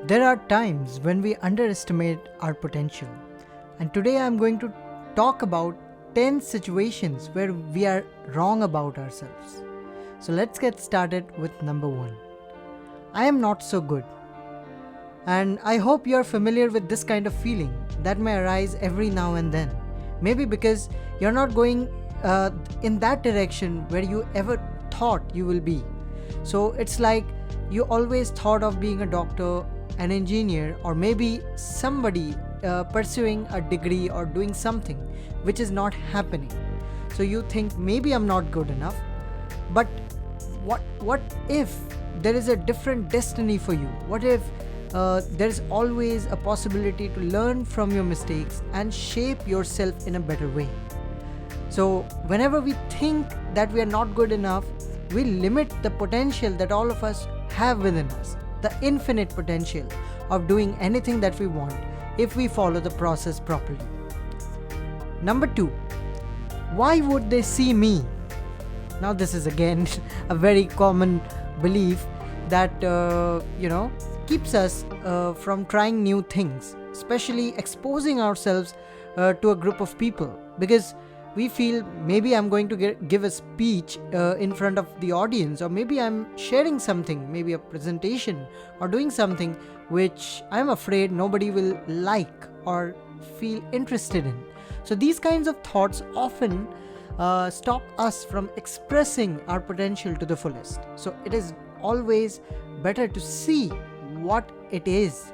There are times when we underestimate our potential, and today I'm going to talk about 10 situations where we are wrong about ourselves. So let's get started with number 1. I am not so good. And I hope you're familiar with this kind of feeling that may arise every now and then. Maybe because you're not going in that direction where you ever thought you will be. So it's like you always thought of being a doctor, an engineer, or maybe somebody pursuing a degree or doing something which is not happening. So you think maybe I'm not good enough. But what if there is a different destiny for you? What if there's always a possibility to learn from your mistakes and shape yourself in a better way? So whenever we think that we are not good enough, we limit the potential that all of us have within us, the infinite potential of doing anything that we want if we follow the process properly. Number 2, why would they see me? Now this is again a very common belief that keeps us from trying new things, especially exposing ourselves to a group of people, because we feel maybe I'm going to give a speech in front of the audience, or maybe I'm sharing something, maybe a presentation or doing something which I'm afraid nobody will like or feel interested in. So these kinds of thoughts often stop us from expressing our potential to the fullest. So it is always better to see what it is.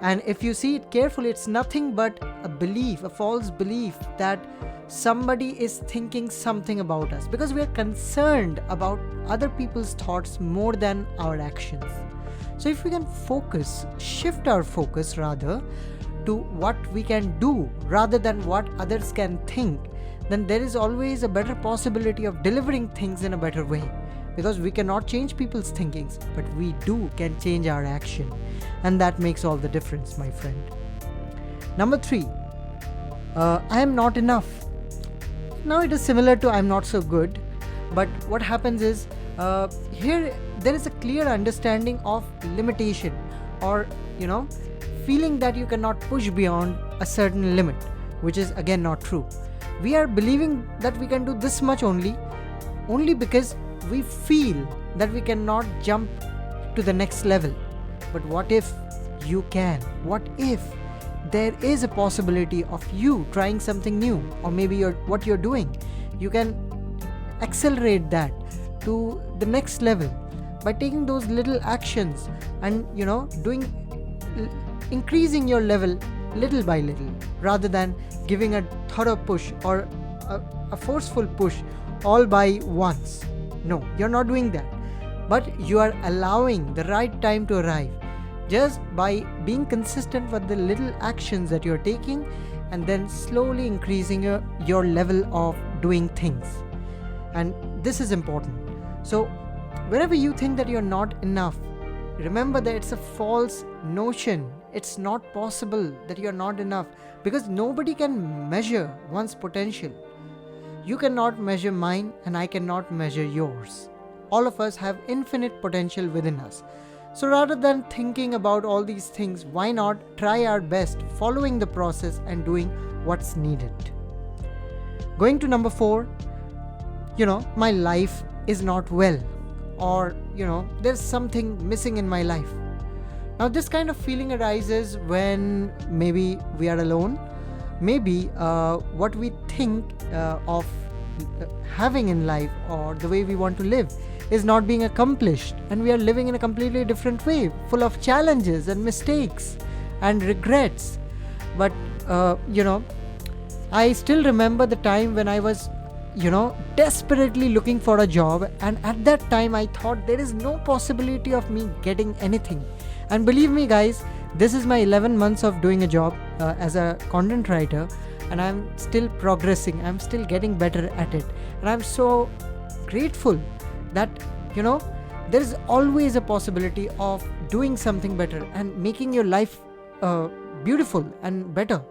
And if you see it carefully, it's nothing but a belief, a false belief that somebody is thinking something about us, because we are concerned about other people's thoughts more than our actions. So if we can shift our focus rather to what we can do rather than what others can think, then there is always a better possibility of delivering things in a better way. Because we cannot change people's thinkings, but we can change our action. And that makes all the difference, my friend. Number 3, I am not enough. Now it is similar to I'm not so good, but what happens is here there is a clear understanding of limitation, or feeling that you cannot push beyond a certain limit, which is again not true. We are believing that we can do this much only because we feel that we cannot jump to the next level. But what if you can? What if there is a possibility of you trying something new, or maybe what you're doing, you can accelerate that to the next level by taking those little actions and increasing your level little by little, rather than giving a thorough push or a forceful push all by once. No, you're not doing that, but you are allowing the right time to arrive just by being consistent with the little actions that you're taking, and then slowly increasing your level of doing things. And this is important. So wherever you think that you're not enough, remember that it's a false notion. It's not possible that you're not enough, because nobody can measure one's potential. You cannot measure mine, and I cannot measure yours. All of us have infinite potential within us. So rather than thinking about all these things, why not try our best following the process and doing what's needed? Going to number 4, my life is not well, or there's something missing in my life. Now this kind of feeling arises when maybe we are alone. Maybe what we think of having in life, or the way we want to live, is not being accomplished, and we are living in a completely different way, full of challenges and mistakes and regrets. But I still remember the time when I was desperately looking for a job, and at that time I thought there is no possibility of me getting anything. And believe me guys, this is my 11 months of doing a job as a content writer, and I'm still progressing. I'm still getting better at it, and I'm so grateful that there is always a possibility of doing something better and making your life beautiful and better.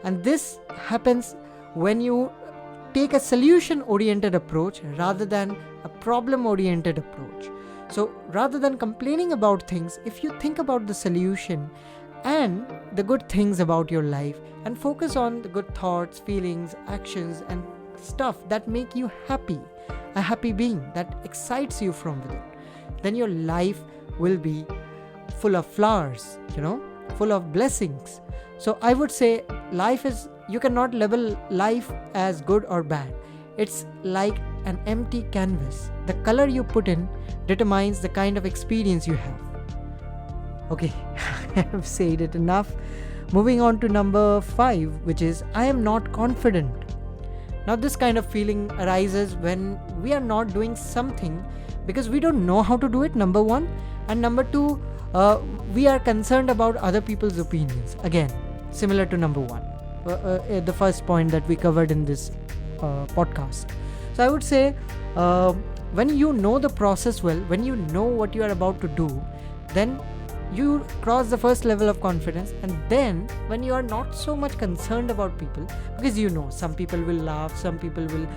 And this happens when you take a solution oriented approach rather than a problem oriented approach. So rather than complaining about things, if you think about the solution and the good things about your life and focus on the good thoughts, feelings, actions and stuff that make you happy, a happy being that excites you from within, then your life will be full of flowers, full of blessings. So I would say you cannot label life as good or bad. It's like an empty canvas. The color you put in determines the kind of experience you have. Okay, I have said it enough. Moving on to number 5, which is I am not confident. Now this kind of feeling arises when we are not doing something because we don't know how to do it, number 1. And number 2, we are concerned about other people's opinions. Again, similar to number 1, the first point that we covered in this podcast. So I would say when you know the process well, when you know what you are about to do, then you cross the first level of confidence. And then when you are not so much concerned about people, because some people will laugh, some people will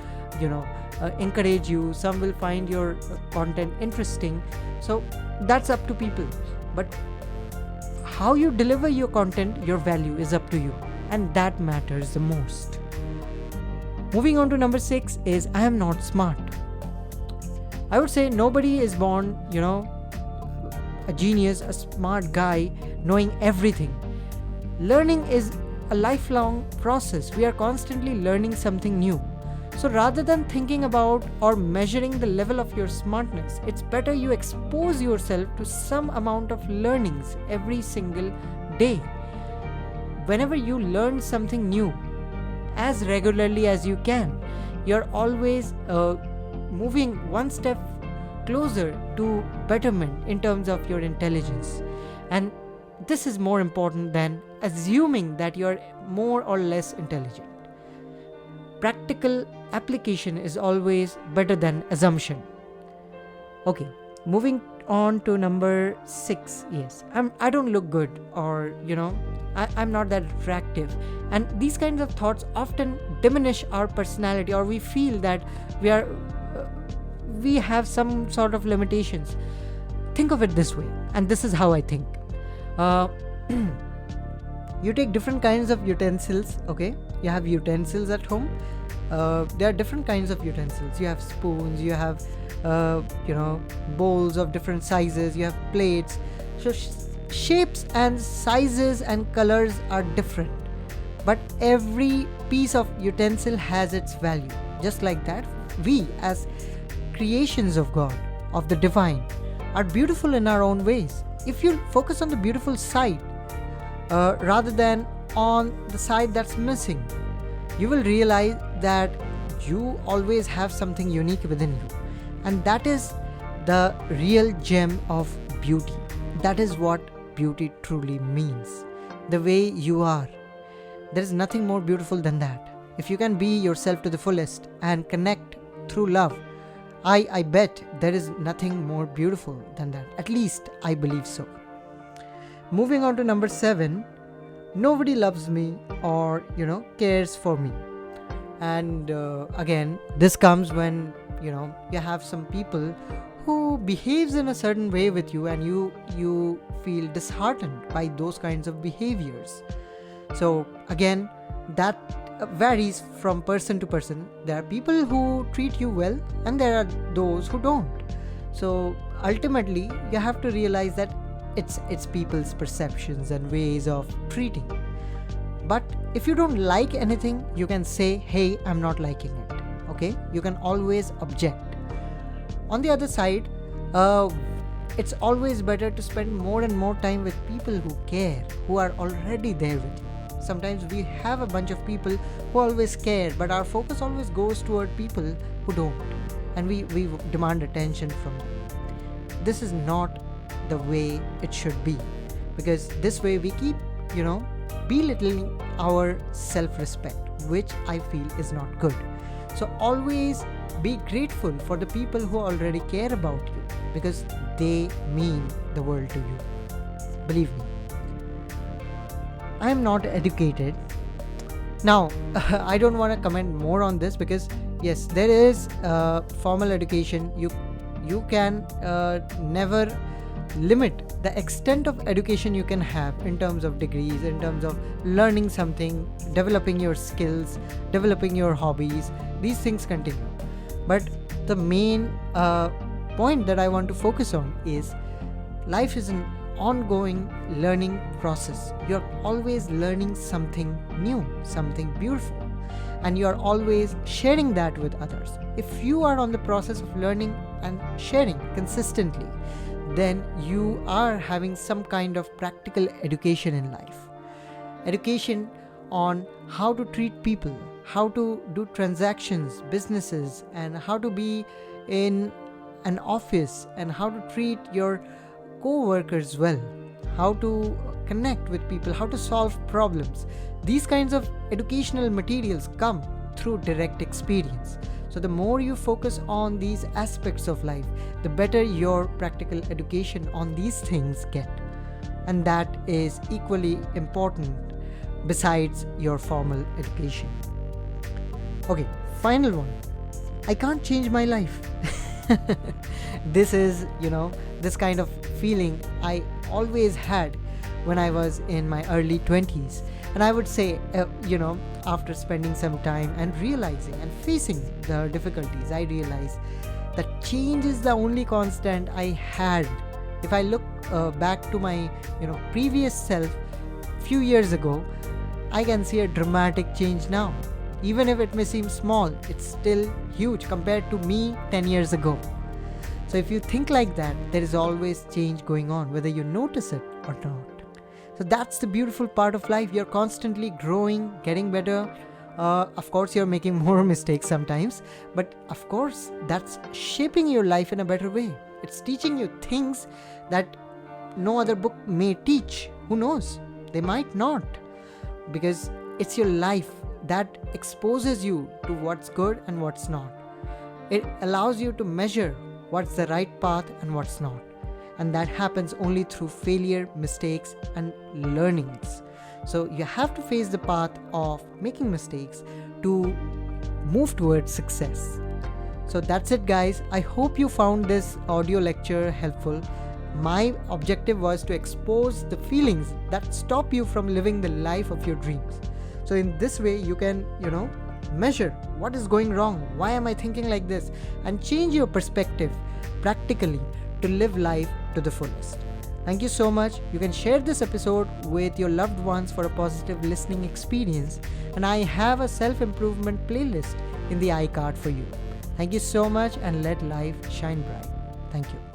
encourage you, some will find your content interesting, so that's up to people. But how you deliver your content, your value is up to you, and that matters the most. Moving on to number 6 is I am not smart. I would say nobody is born a genius, a smart guy knowing everything. Learning is a lifelong process. We are constantly learning something new. So rather than thinking about or measuring the level of your smartness, it's better you expose yourself to some amount of learnings every single day. Whenever you learn something new, as regularly as you can, you're always moving one step closer to betterment in terms of your intelligence. And this is more important than assuming that you're more or less intelligent. Practical application is always better than assumption. Okay, moving on to number 6. Yes, I don't look good, or I'm not that attractive. And these kinds of thoughts often diminish our personality, or we feel that we have some sort of limitations. Think of it this way, and this is how I think. You take different kinds of utensils, okay? You have utensils at home. There are different kinds of utensils. You have spoons, you have bowls of different sizes, you have plates. So shapes and sizes and colors are different, but every piece of utensil has its value. Just like that, we as creations of God, of the divine, are beautiful in our own ways. If you focus on the beautiful side rather than on the side that's missing, you will realize that you always have something unique within you, and that is the real gem of beauty. That is what beauty truly means. The way you are, there is nothing more beautiful than that. If you can be yourself to the fullest and connect through love, I bet there is nothing more beautiful than that. At least I believe so. Moving on to number 7, nobody loves me or cares for me. And again, this comes when you have some people who behaves in a certain way with you, and you feel disheartened by those kinds of behaviors. So again, that varies from person to person. There are people who treat you well, and there are those who don't. So ultimately, you have to realize that it's people's perceptions and ways of treating. But if you don't like anything, you can say, hey, I'm not liking it. Okay? You can always object. On the other side, it's always better to spend more and more time with people who care, who are already there with you. Sometimes we have a bunch of people who always care, but our focus always goes toward people who don't, and we demand attention from them. This is not the way it should be, because this way we keep, belittling our self-respect, which I feel is not good. So always be grateful for the people who already care about you, because they mean the world to you. Believe me. I am not educated. Now, I don't want to comment more on this, because yes, there is formal education. you can never limit the extent of education you can have in terms of degrees, in terms of learning something, developing your skills, developing your hobbies. These things continue. But the main point that I want to focus on is life is an ongoing learning process. You're always learning something new, something beautiful, and you're always sharing that with others. If you are on the process of learning and sharing consistently, then you are having some kind of practical education in life. Education on how to treat people, how to do transactions, businesses, and how to be in an office, and how to treat your co-workers well, how to connect with people, how to solve problems. These kinds of educational materials come through direct experience. So the more you focus on these aspects of life, the better your practical education on these things get. And that is equally important besides your formal education. Okay, final one. I can't change my life. This is, this kind of feeling I always had when I was in my early 20s. And I would say, after spending some time and realizing and facing the difficulties, I realized that change is the only constant I had. If I look back to my, previous self few years ago, I can see a dramatic change now. Even if it may seem small, it's still huge compared to me 10 years ago. So if you think like that, there is always change going on, whether you notice it or not. So that's the beautiful part of life. You're constantly growing, getting better. Of course, you're making more mistakes sometimes, but of course, that's shaping your life in a better way. It's teaching you things that no other book may teach. Who knows? They might not, because it's your life that exposes you to what's good and what's not. It allows you to measure what's the right path and what's not. And that happens only through failure, mistakes, and learnings. So you have to face the path of making mistakes to move towards success. So that's it, guys. I hope you found this audio lecture helpful. My objective was to expose the feelings that stop you from living the life of your dreams. So in this way, you can, measure what is going wrong, why am I thinking like this, and change your perspective practically to live life to the fullest. Thank you so much. You can share this episode with your loved ones for a positive listening experience, and I have a self-improvement playlist in the iCard for you. Thank you so much, and let life shine bright. Thank you.